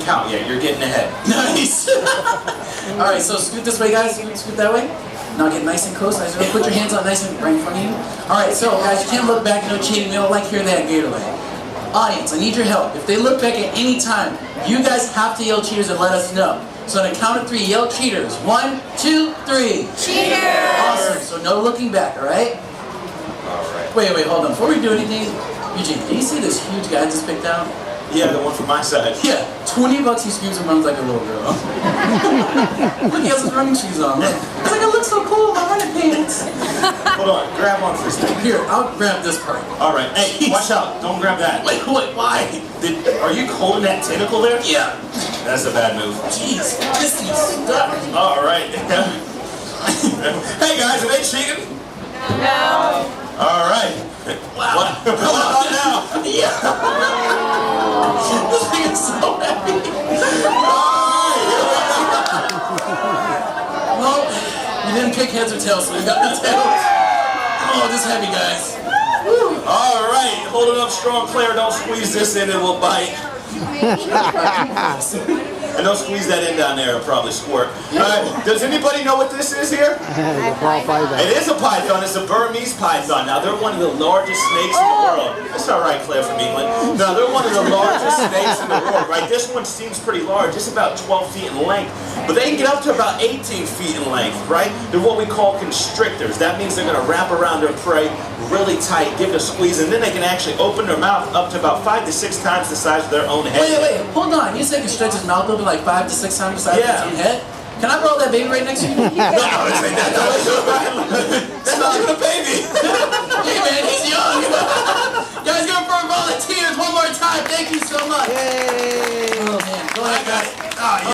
count. Yeah, you're getting ahead. Nice. All right, so scoot this way, guys. Scoot that way. Now get nice and close. Nice and put your hands out nice and right in front of you. All right, so guys, you can't look back. No cheating. We don't like hearing that at Gatorland. Audience, I need your help. If they look back at any time, you guys have to yell cheaters and let us know. So on a count of 3, yell cheaters. 1, 2, 3. Cheaters! Awesome. So no looking back. All right. All right. Wait. Hold on. Before we do anything, Eugene, do you see this huge guy I just picked out? Yeah, the one from my side. Yeah, $20 he screams and runs like a little girl. Look, he has his running shoes on. Look. It's like, it looks so cool, my running pants. Hold on, grab on for a second. Here, I'll grab this part. All right, hey, watch out, don't grab that. Wait, why? Are you holding that tentacle there? Yeah. That's a bad move. Jeez, this thing's stuck. All right. Hey guys, are they cheating? No. All right. Wow. What about now? Yeah. This thing is so heavy. Well, we didn't pick heads or tails, so we got the tails. Oh, this is heavy, guys. All right, hold it up strong, Claire. Don't squeeze this in, it will bite. And don't squeeze that in down there, it'll probably squirt. All right, does anybody know what this is here? It is a python. It's a Burmese python. Now, they're one of the largest snakes in the world. That's all right, Claire from England. Now, they're one of the largest snakes in the world, right? This one seems pretty large. It's about 12 feet in length. But they can get up to about 18 feet in length, right? They're what we call constrictors. That means they're going to wrap around their prey really tight, give it a squeeze, and then they can actually open their mouth up to about 5 to 6 times the size of their own head. Wait, hold on. You said he can stretch his mouth open like 5 to 6 times the size of his own head? Can I roll that baby right next to you? No, it's like that. That's not even a baby. Hey man, he's young. Guys, go for volunteers one more time. Thank you so much. Yay!